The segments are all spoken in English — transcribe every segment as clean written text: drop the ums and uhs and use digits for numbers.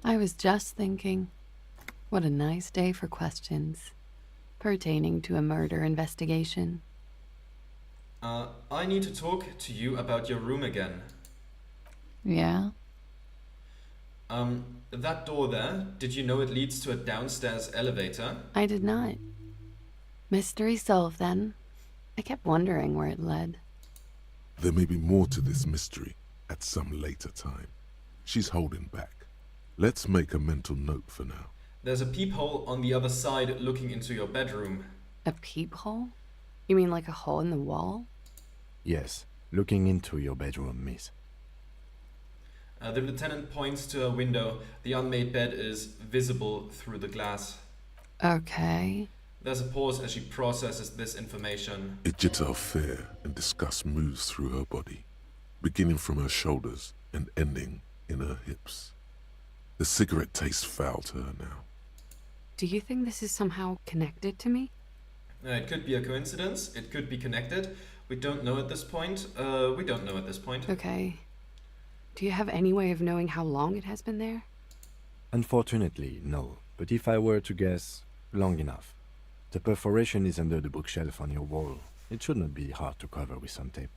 I was just thinking, what a nice day for questions pertaining to a murder investigation. I need to talk to you about your room again. Yeah? That door there, did you know it leads to a downstairs elevator? I did not. Mystery solved then. I kept wondering where it led. There may be more to this mystery at some later time. She's holding back. Let's make a mental note for now. There's a peephole on the other side looking into your bedroom. A peephole? You mean like a hole in the wall? Yes, looking into your bedroom, miss. The lieutenant points to a window. The unmade bed is visible through the glass. Okay. There's a pause as she processes this information. A jitter of fear and disgust moves through her body, beginning from her shoulders and ending in her hips. The cigarette tastes foul to her now. Do you think this is somehow connected to me? It could be a coincidence. It could be connected. We don't know at this point. We don't know at this point. Okay. Do you have any way of knowing how long it has been there? Unfortunately, no. But if I were to guess, long enough. The perforation is under the bookshelf on your wall. It should not be hard to cover with some tape.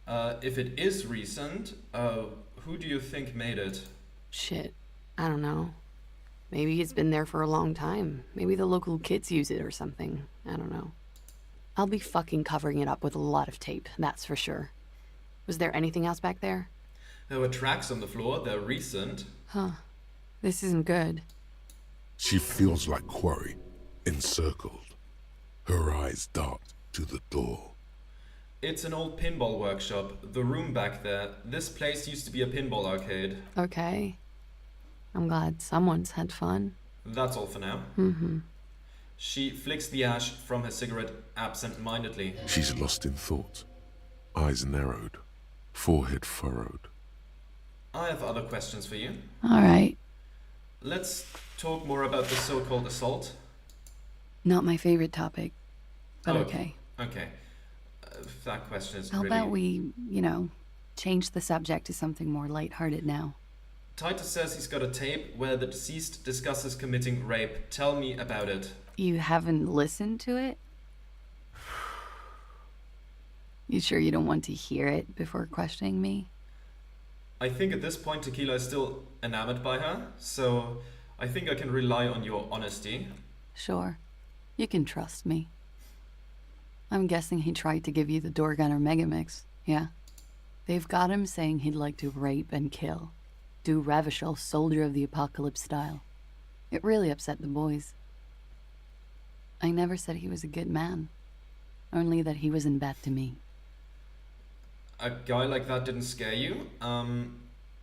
If it is recent, who do you think made it? Shit. I don't know. Maybe it's been there for a long time. Maybe the local kids use it or something. I don't know. I'll be fucking covering it up with a lot of tape, that's for sure. Was there anything else back there? There were tracks on the floor. They're recent. Huh. This isn't good. She feels like quarry, encircled. Her eyes dart to the door. It's an old pinball workshop. The room back there. This place used to be a pinball arcade. Okay. I'm glad someone's had fun. That's all for now. Mm-hmm. She flicks the ash from her cigarette absent-mindedly. She's lost in thought. Eyes narrowed, forehead furrowed. I have other questions for you. All right. Let's talk more about the so-called assault. Not my favorite topic, but Oh, okay. Okay. That question is How really... about we, change the subject to something more lighthearted now? Titus says he's got a tape where the deceased discusses committing rape. Tell me about it. You haven't listened to it? You sure you don't want to hear it before questioning me? I think at this point Tequila is still enamored by her, so I think I can rely on your honesty. Sure. You can trust me. I'm guessing he tried to give you the door gunner megamix, yeah? They've got him saying he'd like to rape and kill. Do Ravishal Soldier of the Apocalypse style. It really upset the boys. I never said he was a good man. Only that he was in bed to me. A guy like that didn't scare you?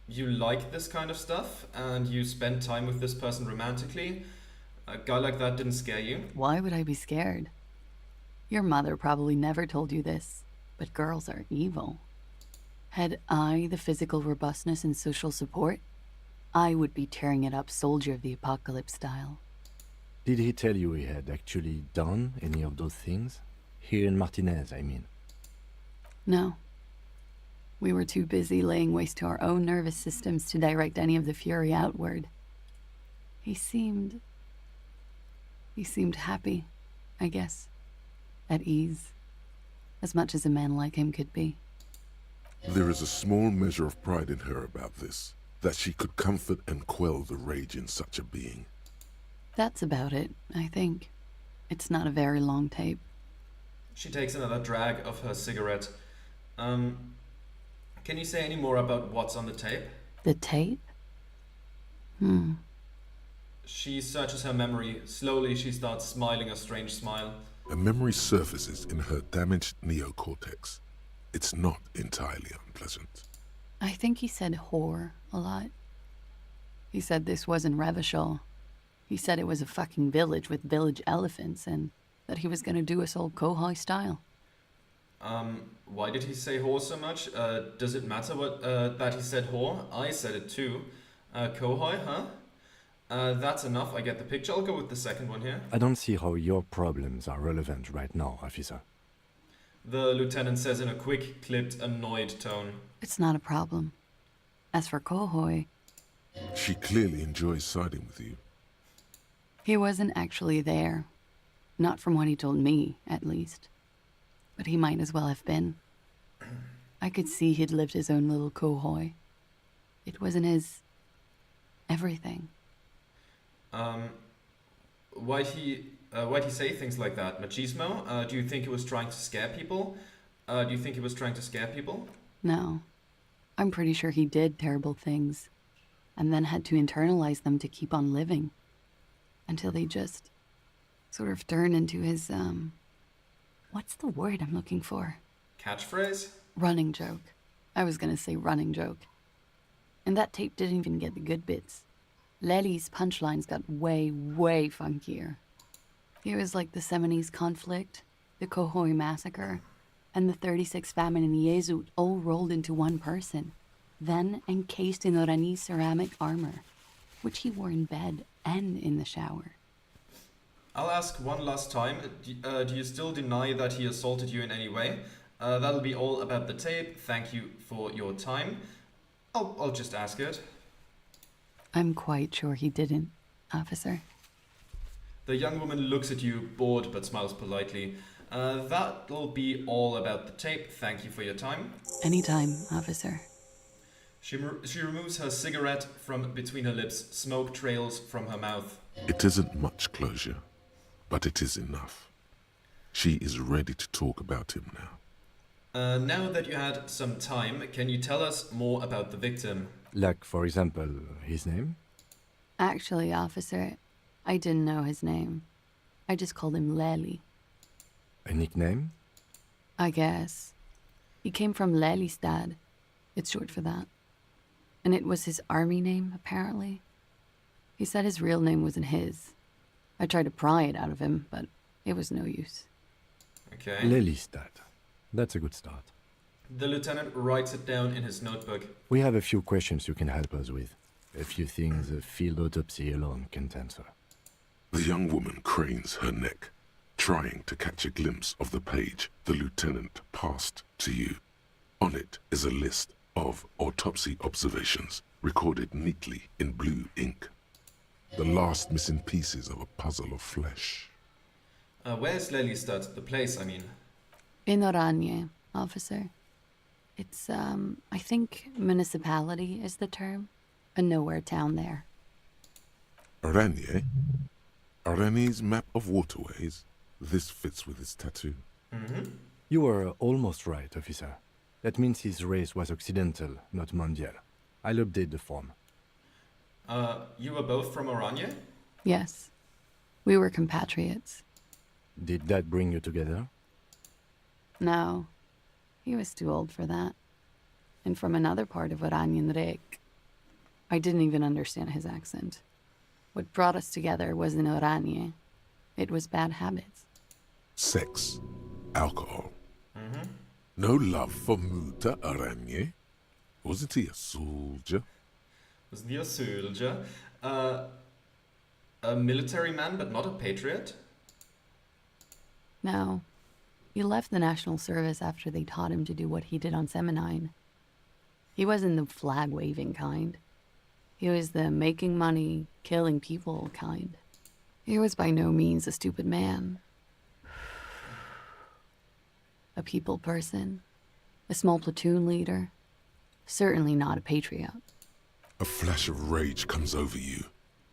You like this kind of stuff, and you spend time with this person romantically? A guy like that didn't scare you? Why would I be scared? Your mother probably never told you this, but girls are evil. Had I the physical robustness and social support, I would be tearing it up Soldier of the Apocalypse style. Did he tell you he had actually done any of those things? Here in Martinez, I mean. No. We were too busy laying waste to our own nervous systems to direct any of the fury outward. He seemed happy, I guess. At ease. As much as a man like him could be. There is a small measure of pride in her about this, that she could comfort and quell the rage in such a being. That's about it, I think. It's not a very long tape. She takes another drag of her cigarette. Can you say any more about what's on the tape? The tape? She searches her memory. Slowly she starts smiling a strange smile. A memory surfaces in her damaged neocortex. It's not entirely unpleasant. I think he said whore a lot. He said this wasn't Revachol. He said it was a fucking village with village elephants and that he was gonna do us all Kohai style. Why did he say whore so much? Does it matter what that he said whore? I said it too. Kohoi, huh? That's enough. I get the picture. I'll go with the second one here. I don't see how your problems are relevant right now, officer. The lieutenant says in a quick, clipped, annoyed tone. It's not a problem. As for Kohoi, She clearly enjoys siding with you. He wasn't actually there. Not from what he told me, at least. But he might as well have been. I could see he'd lived his own little cohoy. It wasn't his... everything. Why'd he say things like that? Machismo? Do you think he was trying to scare people? No. I'm pretty sure he did terrible things. And then had to internalize them to keep on living. Until they just... sort of turned into his, what's the word I'm looking for? Catchphrase? Running joke. I was gonna say running joke. And that tape didn't even get the good bits. Lely's punchlines got way, way funkier. It was like the Seminoles conflict, the Cohoy massacre, and the 36 famine in Yezut all rolled into one person, then encased in Orani's ceramic armor, which he wore in bed and in the shower. I'll ask one last time. Do you still deny that he assaulted you in any way? That'll be all about the tape. Thank you for your time. I'll just ask it. I'm quite sure he didn't, officer. The young woman looks at you, bored but smiles politely. That'll be all about the tape. Thank you for your time. Anytime, officer. She removes her cigarette from between her lips. Smoke trails from her mouth. It isn't much closure, but it is enough. She is ready to talk about him now. Now that you had some time, can you tell us more about the victim? Like, for example, his name? Actually, officer, I didn't know his name. I just called him Lely. A nickname? I guess. He came from Lelystad. It's short for that. And it was his army name, apparently. He said his real name wasn't his. I tried to pry it out of him, but it was no use. Okay. Lelystad. That's a good start. The lieutenant writes it down in his notebook. We have a few questions you can help us with. A few things a field autopsy alone can't answer. The young woman cranes her neck, trying to catch a glimpse of the page the lieutenant passed to you. On it is a list of autopsy observations recorded neatly in blue ink. The last missing pieces of a puzzle of flesh. Where's Lelystad? The place, I mean. In Oranje, officer. It's, I think municipality is the term. A nowhere town there. Oranje? Oranje's map of waterways? This fits with his tattoo. Mm-hmm. You were almost right, officer. That means his race was Occidental, not Mondial. I'll update the form. You were both from Oranje? Yes. We were compatriots. Did that bring you together? No. He was too old for that. And from another part of Oranjenrek. I didn't even understand his accent. What brought us together wasn't Oranje. It was bad habits. Sex. Alcohol. Mm-hmm. No love for Muta Oranje? Wasn't he a soldier? Was he a soldier? A military man, but not a patriot? No. He left the National Service after they taught him to do what he did on Seminine. He wasn't the flag-waving kind. He was the making money, killing people kind. He was by no means a stupid man. A people person. A small platoon leader. Certainly not a patriot. A flash of rage comes over you.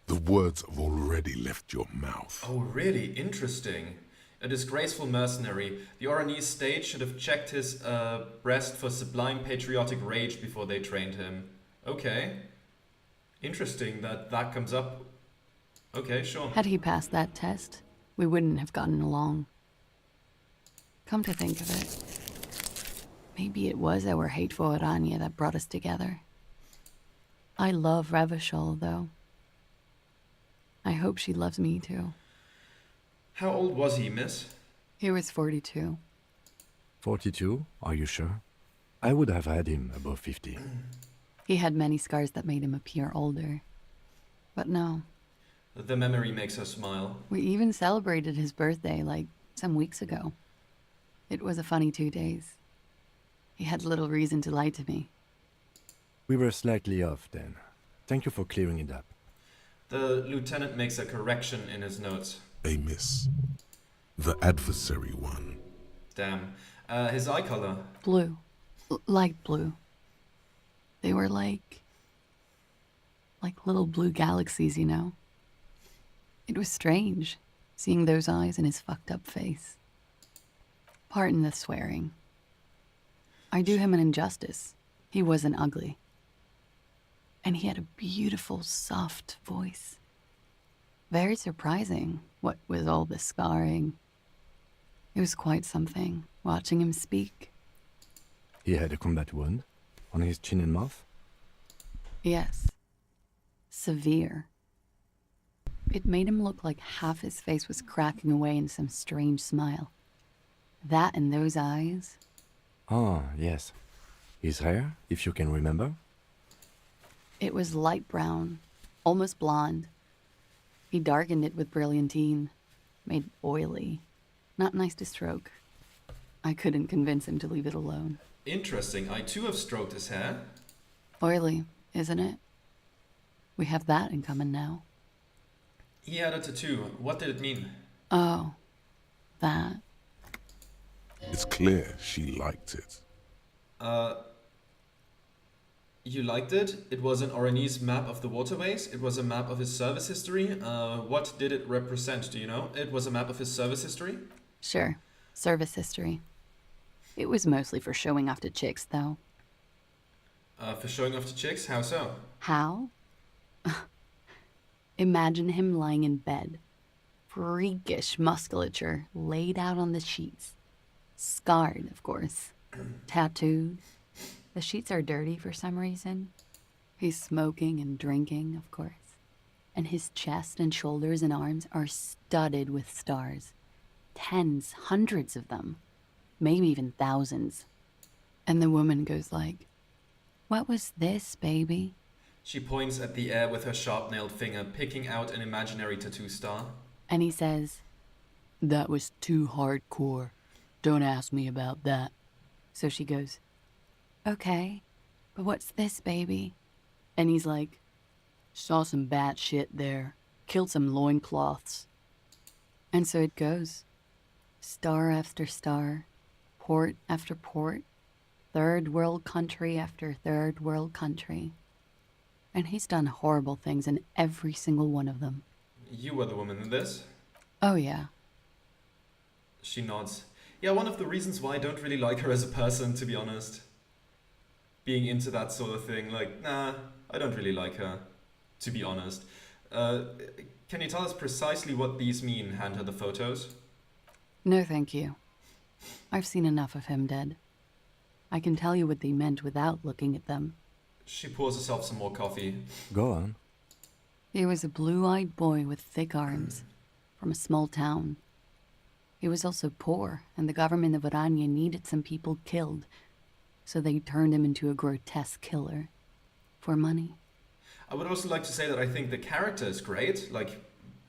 The words have already left your mouth. Oh, really? Interesting. A disgraceful mercenary. The Oranese state should have checked his breast for sublime patriotic rage before they trained him. Okay. Interesting that comes up. Okay, sure. Had he passed that test, we wouldn't have gotten along. Come to think of it, maybe it was our hate for Oranje that brought us together. I love Revachol, though. I hope she loves me, too. How old was he, miss? He was 42. 42? Are you sure? I would have had him above 50. He had many scars that made him appear older. But no, The memory makes her smile. we even celebrated his birthday, like, some weeks ago. It was a funny 2 days. He had little reason to lie to me. We were slightly off then. Thank you for clearing it up. The lieutenant makes a correction in his notes. A miss. The adversary won. Damn. His eye color. Blue. Light blue. They were like little blue galaxies, you know? It was strange, seeing those eyes in his fucked up face. Pardon the swearing. I do him an injustice. He wasn't ugly. And he had a beautiful, soft voice. Very surprising, what with all the scarring. It was quite something, watching him speak. He had a combat wound on his chin and mouth. Yes. Severe. It made him look like half his face was cracking away in some strange smile. That and those eyes. Ah, yes. His hair, if you can remember. It was light brown, almost blonde. He darkened it with brilliantine, made oily. Not nice to stroke. I couldn't convince him to leave it alone. Interesting. I too have stroked his hair. Oily, isn't it? We have that in common now. He had a tattoo. What did it mean? Oh, that. It's clear she liked it. You liked it? It was an Oranese map of the waterways. It was a map of his service history. What did it represent, do you know? It was a map of his service history? Sure, service history. It was mostly for showing off to chicks, though. For showing off to chicks? How so? How? Imagine him lying in bed. Freakish musculature laid out on the sheets. Scarred, of course. Tattooed. The sheets are dirty for some reason. He's smoking and drinking, of course. And his chest and shoulders and arms are studded with stars. Tens, hundreds of them. Maybe even thousands. And the woman goes like, "What was this, baby?" She points at the air with her sharp-nailed finger, picking out an imaginary tattoo star. And he says, "That was too hardcore. Don't ask me about that." So she goes, "Okay, but what's this, baby?" And he's like, "Saw some bat shit there. Killed some loincloths." And so it goes. Star after star. Port after port. Third world country after third world country. And he's done horrible things in every single one of them. You were the woman in this? Oh, yeah. She nods. Yeah, one of the reasons why I don't really like her as a person, to be honest. Being into that sort of thing, like, nah, I don't really like her, to be honest. Can you tell us precisely what these mean? Hand her the photos. No, thank you. I've seen enough of him dead. I can tell you what they meant without looking at them. She pours herself some more coffee. Go on. He was a blue-eyed boy with thick arms, from a small town. He was also poor, and the government of Orania needed some people killed, so they turned him into a grotesque killer. For money. I would also like to say that I think the character is great, like,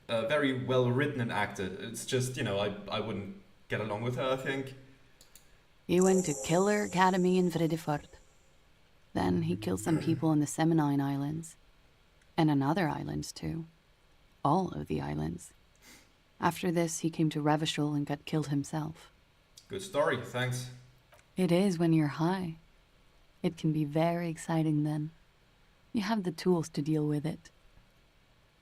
very well written and acted. It's just, you know, I wouldn't get along with her, I think. He went to Killer Academy in Vredefort. Then he killed some people in the Seminine Islands. And on other islands, too. All of the islands. After this, he came to Revachol and got killed himself. Good story, thanks. It is when you're high. It can be very exciting then. You have the tools to deal with it.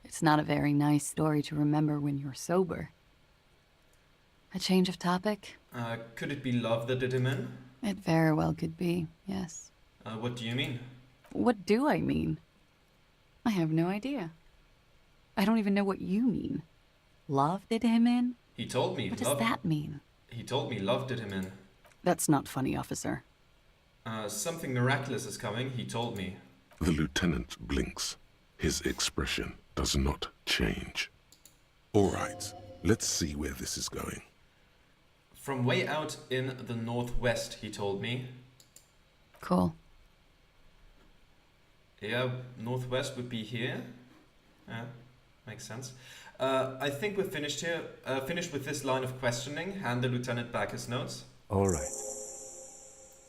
It's not a very nice story to remember when you're sober. A change of topic? Could it be love that did him in? It very well could be, yes. What do you mean? What do I mean? I have no idea. I don't even know what you mean. Love did him in? He told me What love. does that mean? He told me love did him in. That's not funny, officer. Something miraculous is coming, he told me. The lieutenant blinks. His expression does not change. All right, let's see where this is going. From way out in the northwest, he told me. Cool. Yeah, northwest would be here. Yeah, makes sense. I think we're finished here. Finished with this line of questioning. Hand the lieutenant back his notes. All right.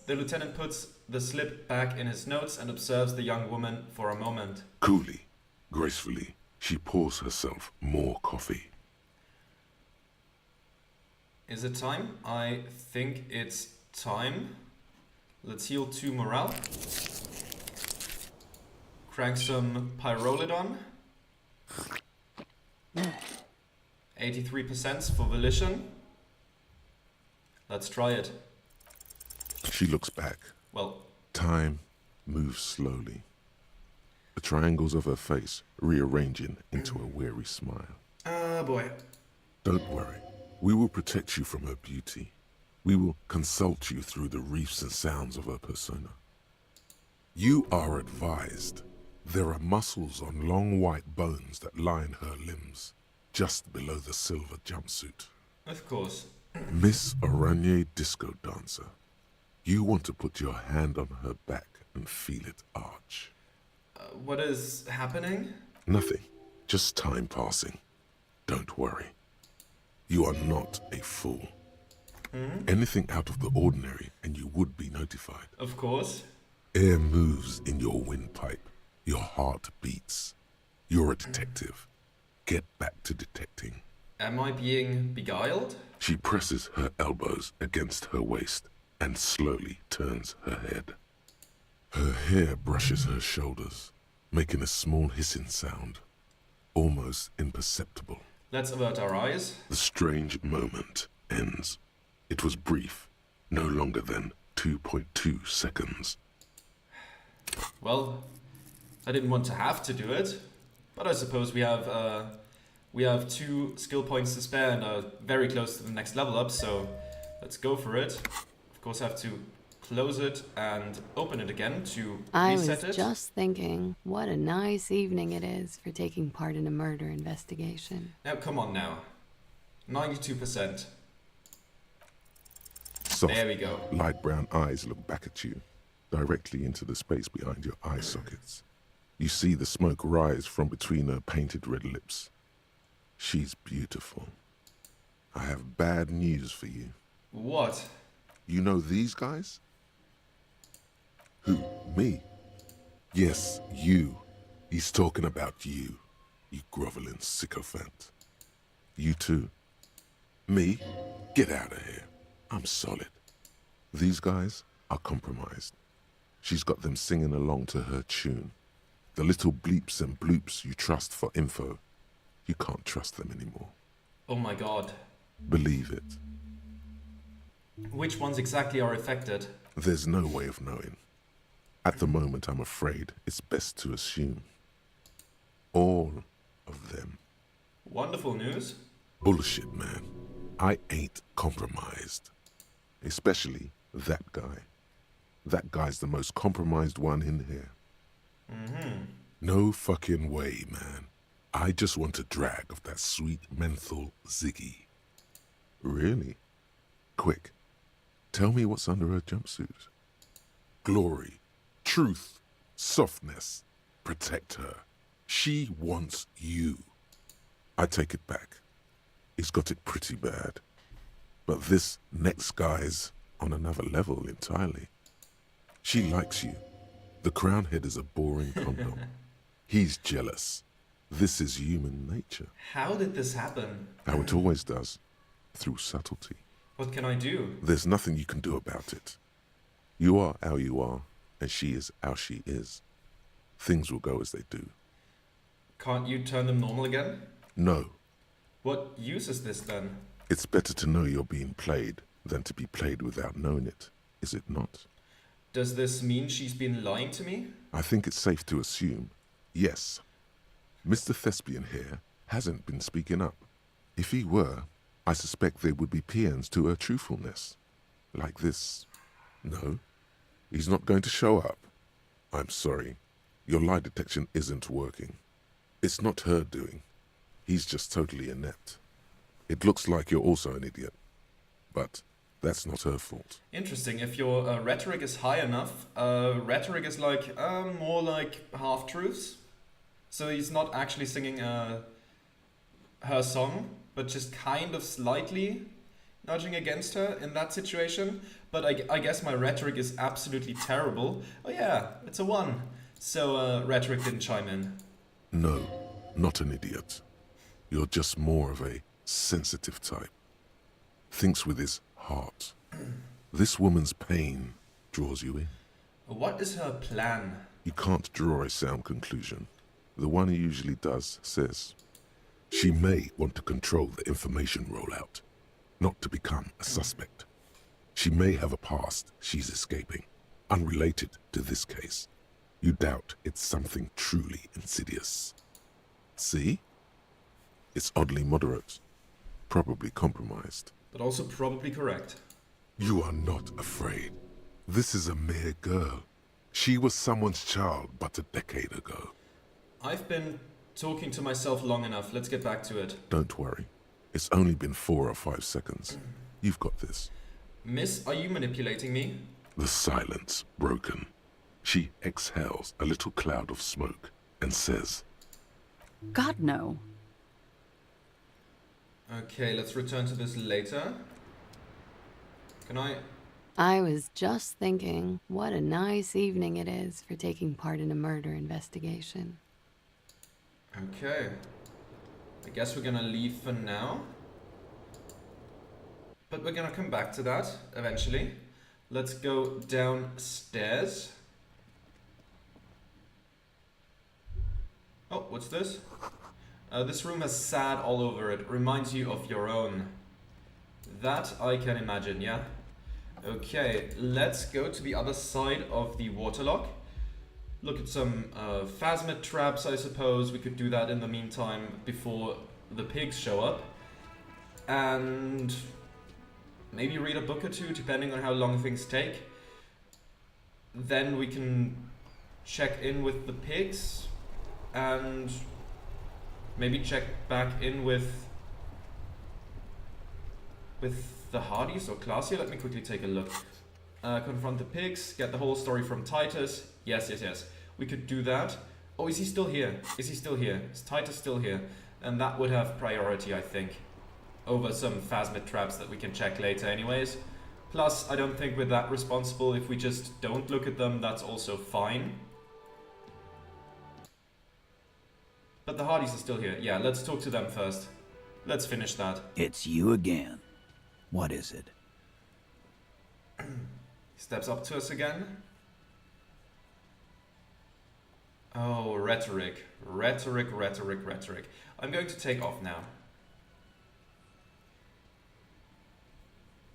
The lieutenant puts the slip back in his notes and observes the young woman for a moment. Coolly, gracefully, she pours herself more coffee. Is it time? I think it's time. Let's heal 2 morale. Crank some pyrolidon. 83% for Volition. Let's try it. She looks back. Well, Time moves slowly. The triangles of her face rearranging into a weary smile. boy. Don't worry. We will protect you from her beauty. We will consult you through the reefs and sounds of her persona. You are advised. There are muscles on long white bones that line her limbs, just below the silver jumpsuit. Of course. Miss Oranje Disco Dancer. You want to put your hand on her back and feel it arch. What is happening? Nothing. Just time passing. Don't worry. You are not a fool. Anything out of the ordinary and you would be notified. Of course. Air moves in your windpipe. Your heart beats. You're a detective. Get back to detecting. Am I being beguiled? She presses her elbows against her waist and slowly turns her head. Her hair brushes her shoulders, making a small hissing sound, almost imperceptible. Let's avert our eyes. The strange moment ends. It was brief, no longer than 2.2 seconds. Well, I didn't want to have to do it, but I suppose we have 2 skill points to spare and are very close to the next level up, so let's go for it. Of course, I have to close it and open it again to I was reset it. just thinking, what a nice evening it is for taking part in a murder investigation. Now, come on now. 92%. Soft, There we go. light brown eyes look back at you, directly into the space behind your eye sockets. You see the smoke rise from between her painted red lips. She's beautiful. I have bad news for you. What? You know these guys? Who? Me? Yes, you. He's talking about you, you groveling sycophant. You too. Me? Get out of here. I'm solid. These guys are compromised. She's got them singing along to her tune. The little bleeps and bloops you trust for info, you can't trust them anymore. Oh my god. Believe it. Which ones exactly are affected? There's no way of knowing. At the moment, I'm afraid it's best to assume. All of them. Wonderful news. Bullshit, man. I ain't compromised. Especially that guy. That guy's the most compromised one in here. No fucking way, man. I just want a drag of that sweet menthol ziggy. Really? Quick. Tell me what's under her jumpsuit. Glory, truth, softness. Protect her. She wants you. I take it back. He's got it pretty bad. But this next guy's on another level entirely. She likes you. The crown head is a boring condom. He's jealous. This is human nature. How did this happen? How it always does. Through subtlety. What can I do? There's nothing you can do about it. You are how you are, and she is how she is. Things will go as they do. Can't you turn them normal again? No, What use is this then? it's better to know you're being played than to be played without knowing it, is it not? Does this mean she's been lying to me? I think it's safe to assume, yes. Mr. Thespian here hasn't been speaking up. If he were, I suspect there would be paeans to her truthfulness. Like this. No, he's not going to show up. I'm sorry. Your lie detection isn't working. It's not her doing. He's just totally inept. It looks like you're also an idiot. But that's not her fault. Interesting. If your rhetoric is high enough, rhetoric is like more like half-truths. So he's not actually singing her song, but just kind of slightly. nudging against her in that situation, but I guess my rhetoric is absolutely terrible. Oh yeah, it's a 1. So rhetoric didn't chime in. No, not an idiot. You're just more of a sensitive type. Thinks with his heart. This woman's pain draws you in. What is her plan? You can't draw a sound conclusion. The one who usually does says, she may want to control the information rollout, not to become a suspect. She may have a past she's escaping, unrelated to this case. You doubt it's something truly insidious. See? It's oddly moderate, probably compromised. But also probably correct. You are not afraid. This is a mere girl. She was someone's child but a decade ago. I've been talking to myself long enough. Let's get back to it. Don't worry. It's only been 4 or 5 seconds. You've got this. Miss, are you manipulating me? The silence broken. She exhales a little cloud of smoke and says, God, no. Okay, let's return to this later. Can I was just thinking, what a nice evening it is for taking part in a murder investigation. Okay. I guess we're gonna leave for now. But we're gonna come back to that eventually. Let's go downstairs. Oh, what's this? This room has sand all over it. Reminds you of your own. That I can imagine, yeah? Okay, let's go to the other side of the waterlock. Look at some phasmid traps, I suppose. We could do that in the meantime before the pigs show up. And maybe read a book or two, depending on how long things take. Then we can check in with the pigs and maybe check back in with the Hardys or Clausia. Let me quickly take a look. Confront the pigs, get the whole story from Titus. Yes. We could do that. Oh, is he still here? Is Titus still here? And that would have priority, I think, over some phasmid traps that we can check later anyways. Plus, I don't think we're that responsible. If we just don't look at them, that's also fine. But the Hardys are still here. Yeah, let's talk to them first. Let's finish that. It's you again. What is it? Steps up to us again. Oh, rhetoric. Rhetoric. I'm going to take off now.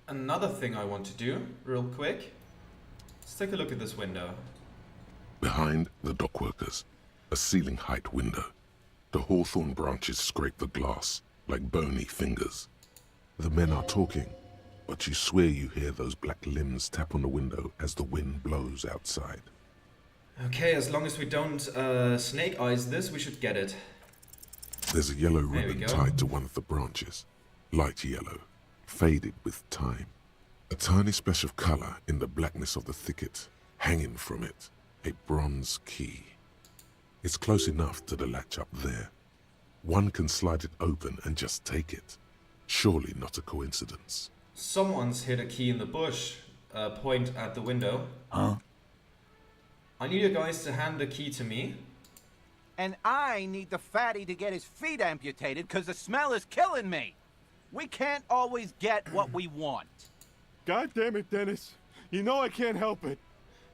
Another thing I want to do, real quick. Let's take a look at this window. Behind the dockworkers, a ceiling height window. The hawthorn branches scrape the glass like bony fingers. The men are talking, but you swear you hear those black limbs tap on the window as the wind blows outside. Okay, as long as we don't snake eyes this, we should get it. There's a yellow There we ribbon go. tied to one of the branches. Light yellow, faded with time. A tiny splash of color in the blackness of the thicket. Hanging from it, a bronze key. It's close enough to the latch up there. One can slide it open and just take it. Surely not a coincidence. Someone's hid a key in the bush. Point at the window. Huh? I need you guys to hand the key to me. And I need the fatty to get his feet amputated because the smell is killing me. We can't always get what we want. God damn it, Dennis. You know I can't help it.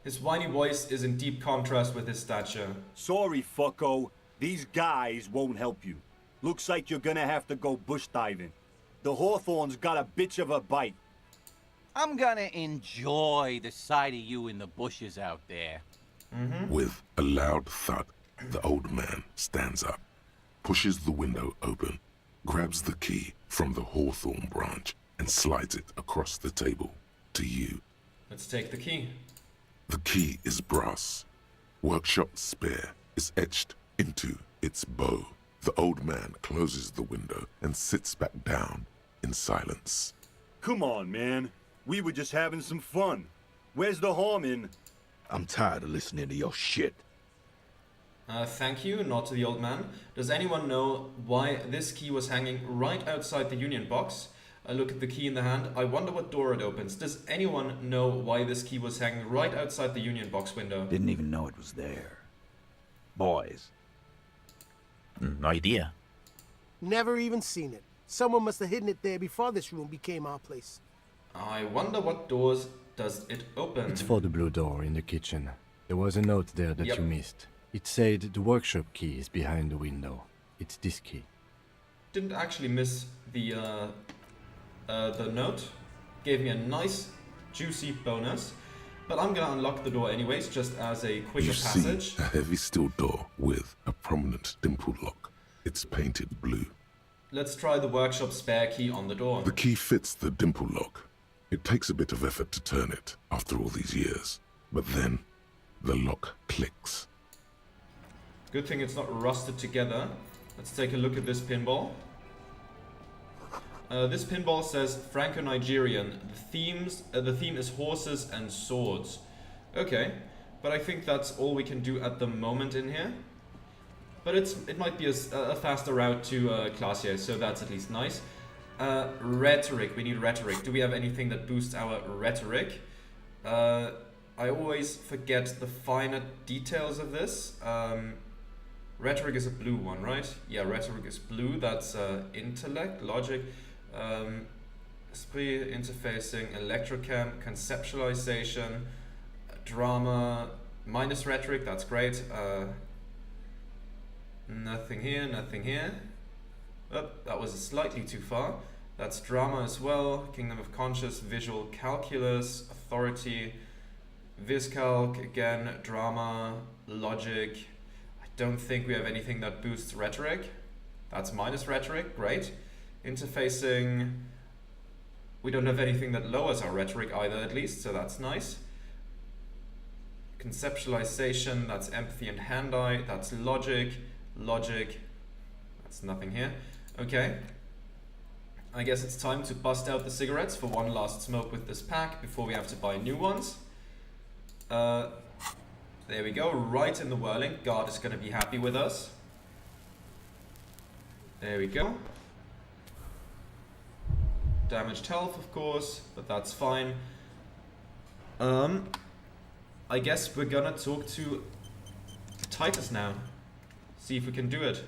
His whiny voice is in deep contrast with his stature. Sorry, fucko. These guys won't help you. Looks like you're gonna have to go bush diving. The Hawthorne's got a bitch of a bite. I'm gonna enjoy the sight of you in the bushes out there. With a loud thud, the old man stands up, pushes the window open, grabs the key from the hawthorn branch, and slides it across the table to you. Let's take the key. The key is brass. Workshop spare is etched into its bow. The old man closes the window and sits back down in silence. Come on, man. We were just having some fun. Where's the harm in... I'm tired of listening to your shit. Thank you, not to the old man. Does anyone know why this key was hanging right outside the union box? I look at the key in the hand. I wonder what door it opens. Does anyone know why this key was hanging right outside the Union box window? Didn't even know it was there. Boys. No idea. Never even seen it. Someone must have hidden it there before this room became our place. I wonder what doors does it open? It's for the blue door in the kitchen. There was a note there that you missed. It said the workshop key is behind the window. It's this key. Didn't actually miss the note. Gave me a nice, juicy bonus. But I'm gonna unlock the door anyways, just as a quicker You passage. see a heavy steel door with a prominent dimple lock. It's painted blue. Let's try the workshop spare key on the door. The key fits the dimple lock. It takes a bit of effort to turn it after all these years. But then, the lock clicks. Good thing it's not rusted together. Let's take a look at this pinball. This pinball says Franco-Nigerian. The theme is horses and swords. Okay, but I think that's all we can do at the moment in here. But it might be a faster route to Classier, so that's at least nice. Rhetoric, we need rhetoric. Do we have anything that boosts our rhetoric? I always forget the finer details of this. Rhetoric is a blue one, right? Yeah, rhetoric is blue. That's intellect, logic, esprit, interfacing, electrochem, conceptualization, drama, minus rhetoric. That's great. Nothing here, nothing here. Oh, that was slightly too far. That's drama as well. Kingdom of Conscious, visual calculus, authority, viscalc, again, drama, logic. I don't think we have anything that boosts rhetoric. That's minus rhetoric, great. Interfacing, we don't have anything that lowers our rhetoric either, at least, so that's nice. Conceptualization, that's empathy and hand-eye, that's logic, that's nothing here. Okay, I guess it's time to bust out the cigarettes for one last smoke with this pack before we have to buy new ones. There we go, right in the whirling. God is going to be happy with us. There we go. Damaged health, of course, but that's fine. I guess we're gonna talk to Titus now. See if we can do it.